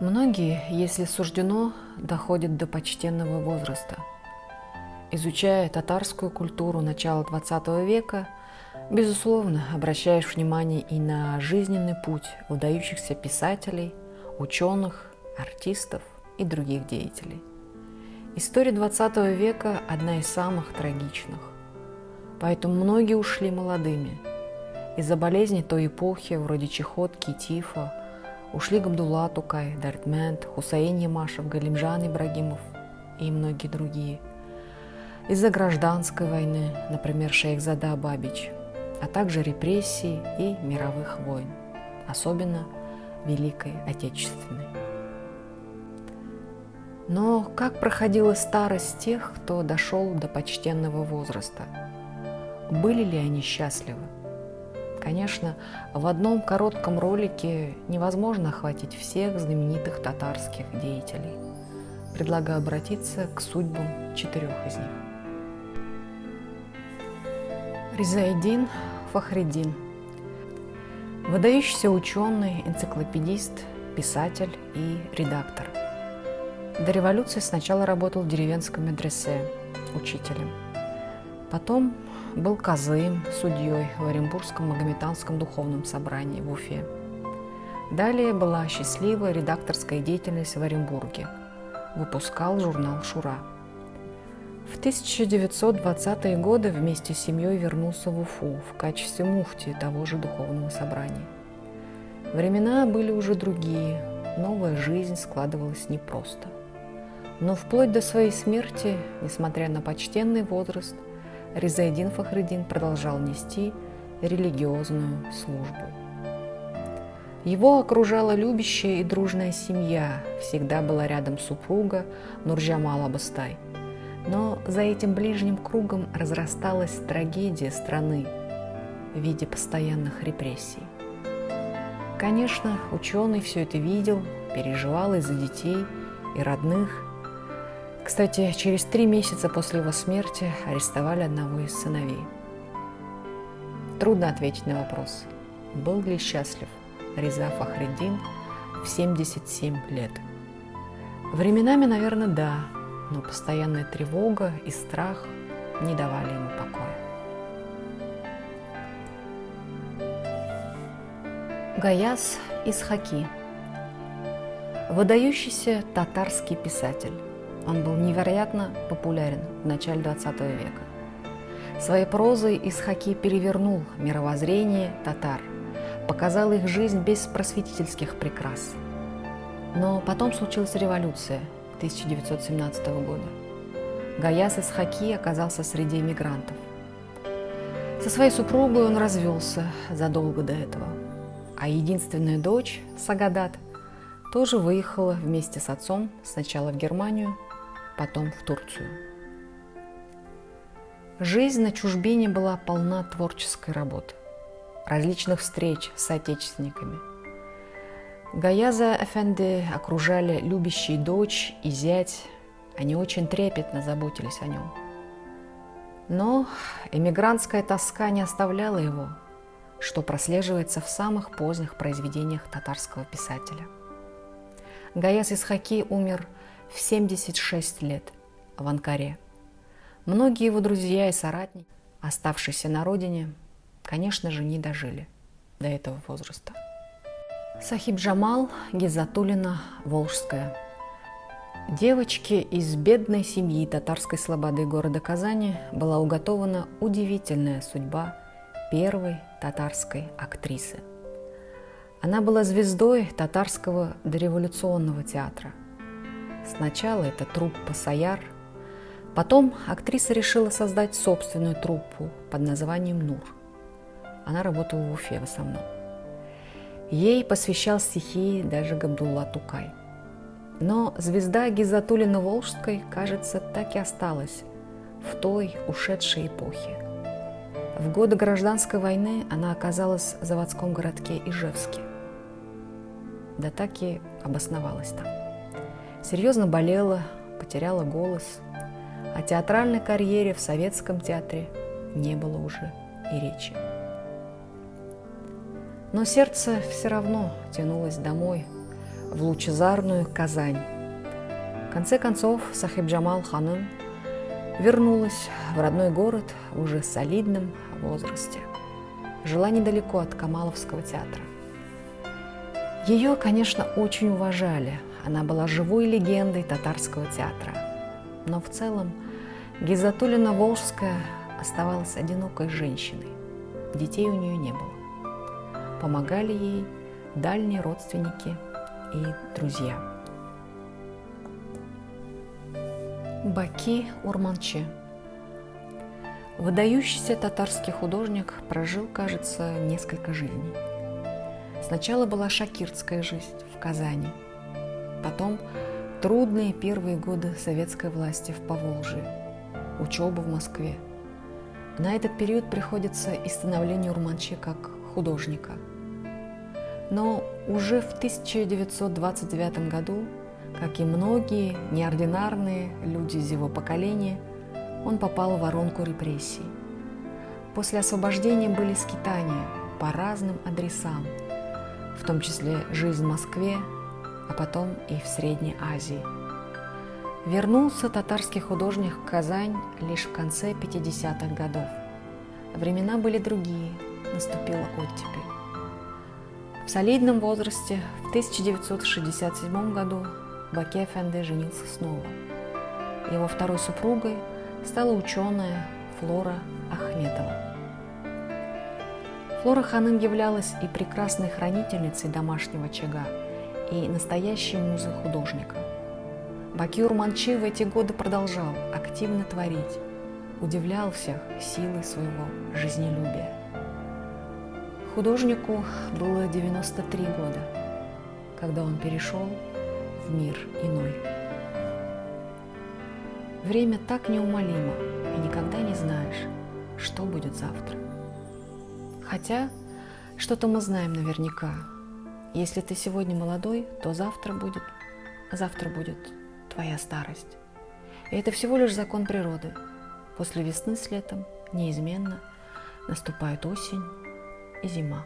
Многие, если суждено, доходят до почтенного возраста. Изучая татарскую культуру начала XX века, безусловно, обращаешь внимание и на жизненный путь выдающихся писателей, ученых, артистов и других деятелей. История XX века – одна из самых трагичных, поэтому многие ушли молодыми. Из-за болезней той эпохи, вроде чехотки и тифа, ушли Габдулла Тукай, Дертмент, Хусейн Ямашев, Галимжан Ибрагимов и многие другие. Из-за гражданской войны, например, Шейхзада Бабич, а также репрессий и мировых войн, особенно Великой Отечественной. Но как проходила старость тех, кто дошел до почтенного возраста? Были ли они счастливы? Конечно, в одном коротком ролике невозможно охватить всех знаменитых татарских деятелей. Предлагаю обратиться к судьбам 4 из них. Ризаэддин Фахриддин. Выдающийся ученый, энциклопедист, писатель и редактор. До революции сначала работал в деревенском медресе учителем. Потом был казым, судьей в Оренбургском Магометанском духовном собрании в Уфе. Далее была счастливая редакторская деятельность в Оренбурге. Выпускал журнал «Шура». В 1920-е годы вместе с семьей вернулся в Уфу в качестве муфти того же духовного собрания. Времена были уже другие, новая жизнь складывалась непросто. Но вплоть до своей смерти, несмотря на почтенный возраст, Ризаэддин Фахриддин продолжал нести религиозную службу. Его окружала любящая и дружная семья, всегда была рядом супруга Нурджамал Абыстай. Но за этим ближним кругом разрасталась трагедия страны в виде постоянных репрессий. Конечно, ученый все это видел, переживал из-за детей и родных. Кстати, через 3 месяца после его смерти арестовали одного из сыновей. Трудно ответить на вопрос, был ли счастлив Риза Фахриддин в 77 лет. Временами, наверное, да, но постоянная тревога и страх не давали ему покоя. Гаяс Исхаки. Выдающийся татарский писатель. Он был невероятно популярен в начале XX века. Своей прозой Исхаки перевернул мировоззрение татар, показал их жизнь без просветительских прикрас. Но потом случилась революция 1917 года. Гаяс Исхаки оказался среди эмигрантов. Со своей супругой он развелся задолго до этого, а единственная дочь, Сагадат, тоже выехала вместе с отцом сначала в Германию, потом в Турцию. Жизнь на чужбине была полна творческой работы, различных встреч с соотечественниками. Гаяза Эфенди окружали любящие дочь и зять, они очень трепетно заботились о нем. Но эмигрантская тоска не оставляла его, что прослеживается в самых поздних произведениях татарского писателя. Гаяс Исхаки умер в 76 лет в Анкаре. Многие его друзья и соратники, оставшиеся на родине, конечно же, не дожили до этого возраста. Сахиб Джамал Гизатуллина Волжская. Девочке из бедной семьи татарской слободы города Казани была уготована удивительная судьба первой татарской актрисы. Она была звездой татарского дореволюционного театра. Сначала это труппа «Саяр», потом актриса решила создать собственную труппу под названием «Нур». Она работала в Уфе в основном. Ей посвящал стихи даже Габдулла Тукай. Но звезда Гизатуллины Волжской, кажется, так и осталась в той ушедшей эпохе. В годы гражданской войны она оказалась в заводском городке Ижевске. Да так и обосновалась там. Серьезно болела, потеряла голос. О театральной карьере в советском театре не было уже и речи. Но сердце все равно тянулось домой, в лучезарную Казань. В конце концов, Сахиб-Джамал ханым вернулась в родной город в уже солидном возрасте. Жила недалеко от Камаловского театра. Ее, конечно, очень уважали. Она была живой легендой татарского театра. Но в целом Гизатуллина Волжская оставалась одинокой женщиной. Детей у нее не было. Помогали ей дальние родственники и друзья. Баки Урманче. Выдающийся татарский художник прожил, кажется, несколько жизней. Сначала была шакиртская жизнь в Казани, потом трудные первые годы советской власти в Поволжье, учеба в Москве. На этот период приходится и становление Урманче как художника. Но уже в 1929 году, как и многие неординарные люди из его поколения, он попал в воронку репрессий. После освобождения были скитания по разным адресам, в том числе жизнь в Москве, а потом и в Средней Азии. Вернулся татарский художник в Казань лишь в конце 50-х годов. Времена были другие, наступила оттепель. В солидном возрасте в 1967 году Баки Эфенди женился снова. Его второй супругой стала ученая Флора Ахметова. Флора ханым являлась и прекрасной хранительницей домашнего очага, и настоящей музой художника. Баки Урманче в эти годы продолжал активно творить, удивлял всех силой своего жизнелюбия. Художнику было 93 года, когда он перешел в мир иной. Время так неумолимо, и никогда не знаешь, что будет завтра. Хотя что-то мы знаем наверняка. Если ты сегодня молодой, то завтра будет твоя старость. И это всего лишь закон природы. После весны с летом неизменно наступает осень и зима.